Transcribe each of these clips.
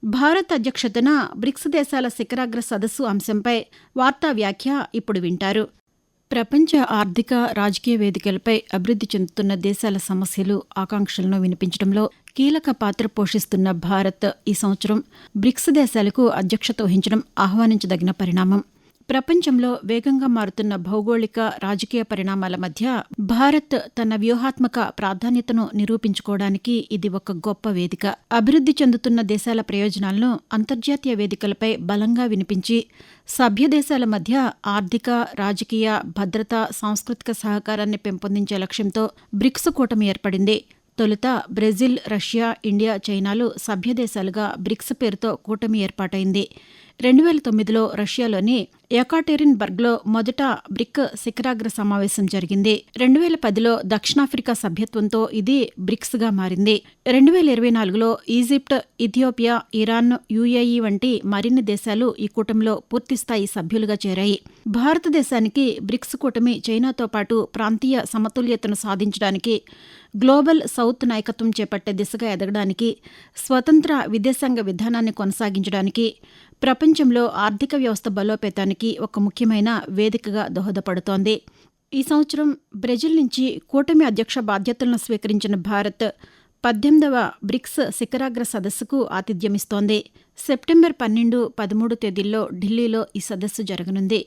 భారత్ అధ్యక్షతన బ్రిక్స్ దేశాల శిఖరాగ్ర సదస్సు అంశంపై వార్తా వ్యాఖ్య ఇప్పుడు వింటారు. ప్రపంచ ఆర్థిక, రాజకీయ వేదికలపై అభివృద్ధి చెందుతున్న దేశాల సమస్యలు, ఆకాంక్షలను వినిపించడంలో కీలక పాత్ర పోషిస్తున్న భారత్ ఈ సంవత్సరం బ్రిక్స్ దేశాలకు అధ్యక్షత వహించడం ఆహ్వానించదగిన పరిణామం. ప్రపంచంలో వేగంగా మారుతున్న భౌగోళిక, రాజకీయ పరిణామాల మధ్య భారత్ తన వ్యూహాత్మక ప్రాధాన్యతను నిరూపించుకోవడానికి ఇది ఒక గొప్ప వేదిక. అభివృద్ధి చెందుతున్న దేశాల ప్రయోజనాలను అంతర్జాతీయ వేదికలపై బలంగా వినిపించి సభ్య దేశాల మధ్య ఆర్థిక, రాజకీయ, భద్రతా, సాంస్కృతిక సహకారాన్ని పెంపొందించే లక్ష్యంతో బ్రిక్స్ కూటమి ఏర్పడింది. తొలుత బ్రెజిల్, రష్యా, ఇండియా, చైనాలు సభ్య దేశాలుగా బ్రిక్స్ పేరుతో కూటమి ఏర్పాటైంది. 2009లో రష్యాలోని యెకాటెరిన్బర్గ్లో మొదట బ్రిక్ శిఖరాగ్ర సమావేశం జరిగింది. 2010లో దక్షిణాఫ్రికా సభ్యత్వంతో ఇది బ్రిక్స్గా మారింది. 2024లో ఈజిప్ట్, ఇథియోపియా, ఇరాన్, యుఏఈ వంటి మరిన్ని దేశాలు ఈ కూటమిలో పూర్తిస్థాయి సభ్యులుగా చేరాయి. భారతదేశానికి బ్రిక్స్ కూటమి చైనాతో పాటు ప్రాంతీయ సమతుల్యతను సాధించడానికి, గ్లోబల్ సౌత్ నాయకత్వం చేపట్టే దిశగా ఎదగడానికి, స్వతంత్ర విదేశాంగ విధానాన్ని కొనసాగించడానికి, ప్రపంచంలో ఆర్థిక వ్యవస్థ బలోపేతానికి ఒక ముఖ్యమైన వేదికగా దోహదపడుతోంది. ఈ సంవత్సరం బ్రెజిల్ నుంచి కూటమి అధ్యక్ష బాధ్యతలను స్వీకరించిన భారత్ 18వ బ్రిక్స్ శిఖరాగ్ర సదస్సుకు ఆతిథ్యమిస్తోంది. సెప్టెంబర్ 12, 13 తేదీల్లో ఢిల్లీలో ఈ సదస్సు జరగనుంది.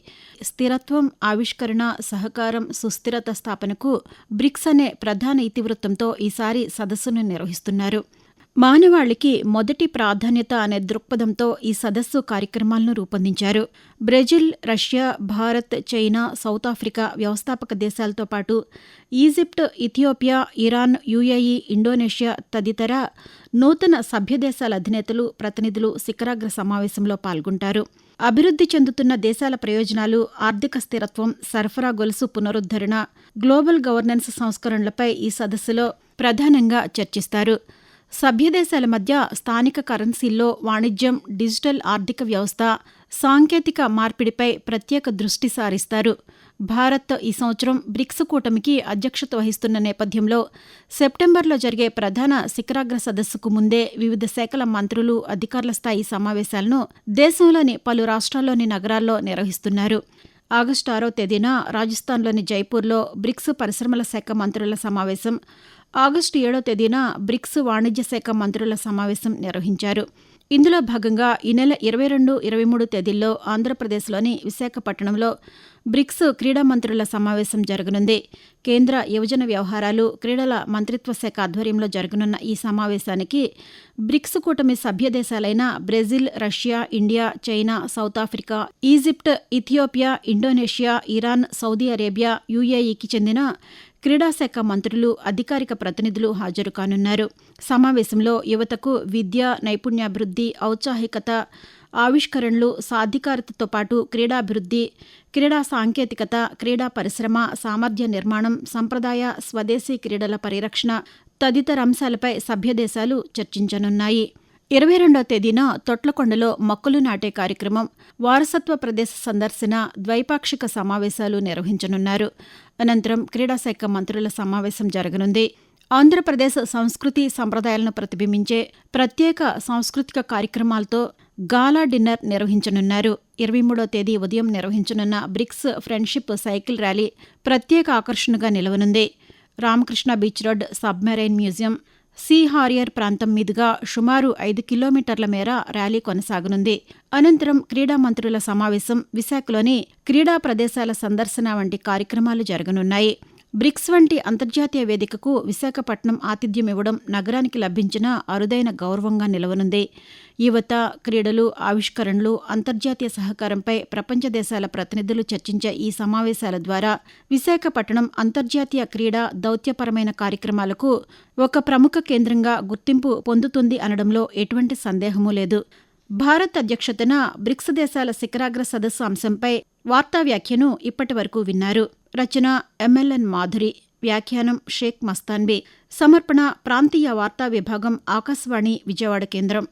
స్థిరత్వం, ఆవిష్కరణ, సహకారం, సుస్థిరత స్థాపనకు బ్రిక్స్ అనే ప్రధాన ఇతివృత్తంతో ఈసారి సదస్సును నిర్వహిస్తున్నారు. మానవాళికి మొదటి ప్రాధాన్యత అనే దృక్పథంతో ఈ సదస్సు కార్యక్రమాలను రూపొందించారు. Brazil, Russia, Bharat, China, South Africa వ్యవస్థాపక దేశాలతో పాటు Egypt, Ethiopia, Iran, UAE, Indonesia తదితర నూతన సభ్య దేశాల అధినేతలు, ప్రతినిధులు శిఖరాగ్ర సమావేశంలో పాల్గొంటారు. అభివృద్ధి చెందుతున్న దేశాల ప్రయోజనాలు, ఆర్థిక స్థిరత్వం, సరఫరా గొలుసు పునరుద్ధరణ, గ్లోబల్ గవర్నెన్స్ సంస్కరణలపై ఈ సదస్సులో ప్రధానంగా చర్చిస్తారు. సభ్యదేశాల మధ్య స్థానిక కరెన్సీల్లో వాణిజ్యం, డిజిటల్ ఆర్థిక వ్యవస్థ, సాంకేతిక మార్పిడిపై ప్రత్యేక దృష్టి సారిస్తారు. భారత్ ఈ సంవత్సరం బ్రిక్స్ కూటమికి అధ్యక్షత వహిస్తున్న నేపథ్యంలో సెప్టెంబర్లో జరిగే ప్రధాన శిఖరాగ్ర సదస్సుకు ముందే వివిధ శాఖల మంత్రులు, అధికారుల స్థాయి సమావేశాలను దేశంలోని పలు రాష్ట్రాల్లోని నగరాల్లో నిర్వహిస్తున్నారు. ఆగస్టు 6వ తేదీన రాజస్థాన్లోని జైపూర్లో బ్రిక్స్ పరిశ్రమల శాఖ మంత్రుల సమావేశం, ఆగస్టు 7వ తేదీన బ్రిక్స్ వాణిజ్య శాఖ మంత్రుల సమావేశం నిర్వహించారు. ఇందులో భాగంగా ఈ నెల 22, 23 తేదీల్లో ఆంధ్రప్రదేశ్లోని విశాఖపట్నంలో బ్రిక్స్ క్రీడా మంత్రుల సమావేశం జరగనుంది. కేంద్ర యువజన వ్యవహారాలు, క్రీడల మంత్రిత్వ శాఖ ఆధ్వర్యంలో జరగనున్న ఈ సమావేశానికి బ్రిక్స్ కూటమి సభ్య దేశాలైన Brazil, Russia, India, China, South Africa, Egypt, Ethiopia, Indonesia, Iran, Saudi Arabia, యుఏఈకి చెందిన క్రీడాశాఖ మంత్రులు, అధికారిక ప్రతినిధులు హాజరు కానున్నారు. సమావేశంలో యువతకు విద్య, నైపుణ్యాభివృద్ధి, ఔత్సాహికత, ఆవిష్కరణలు, సాధికారతతో పాటు క్రీడాభివృద్ధి, క్రీడా సాంకేతికత, క్రీడా పరిశ్రమ, సామర్థ్య నిర్మాణం, సంప్రదాయ, స్వదేశీ క్రీడల పరిరక్షణ తదితర అంశాలపై సభ్యదేశాలు చర్చించనున్నాయి. 22వ తేదీన తొట్లకొండలో మొక్కలు నాటే కార్యక్రమం, వారసత్వ ప్రదేశ సందర్శన, ద్వైపాక్షిక సమావేశాలు నిర్వహించనున్నారు. అనంతరం క్రీడాశాఖ మంత్రుల సమావేశం జరగనుంది. ఆంధ్రప్రదేశ్ సంస్కృతి, సంప్రదాయాలను ప్రతిబింబించే ప్రత్యేక సాంస్కృతిక కార్యక్రమాలతో గాలా డిన్నర్ నిర్వహించనున్నారు. 23వ తేదీ ఉదయం నిర్వహించనున్న బ్రిక్స్ ఫ్రెండ్షిప్ సైకిల్ ర్యాలీ ప్రత్యేక ఆకర్షణగా నిలవనుంది. Ramakrishna beach road, submarine museum, sea harrier ప్రాంతం మీదుగా సుమారు 5 కిలోమీటర్ల మేర ర్యాలీ కొనసాగనుంది. అనంతరం క్రీడా మంత్రుల సమావేశం, విశాఖలోని క్రీడా ప్రదేశాల సందర్శన వంటి కార్యక్రమాలు జరగనున్నాయి. బ్రిక్స్ వంటి అంతర్జాతీయ వేదికకు విశాఖపట్నం ఆతిథ్యమివ్వడం నగరానికి లభించిన అరుదైన గౌరవంగా నిలవనుంది. యువత, క్రీడలు, ఆవిష్కరణలు, అంతర్జాతీయ సహకారంపై ప్రపంచ దేశాల ప్రతినిధులు చర్చించే ఈ సమావేశాల ద్వారా విశాఖపట్నం అంతర్జాతీయ క్రీడా, దౌత్యపరమైన కార్యక్రమాలకు ఒక ప్రముఖ కేంద్రంగా గుర్తింపు పొందుతుంది అనడంలో ఎటువంటి సందేహమూ లేదు. భారత్ అధ్యక్షతన బ్రిక్స్ దేశాల శిఖరాగ్ర సదస్సు అంశంపై వార్తా వ్యాఖ్యను ఇప్పటి వరకు విన్నారు. రచన MLN మాధురి, వ్యాఖ్యానం షేక్ మస్తాన్బీ, సమర్పణ ప్రాంతీయ వార్తా విభాగం, ఆకాశవాణి విజయవాడ కేంద్రం.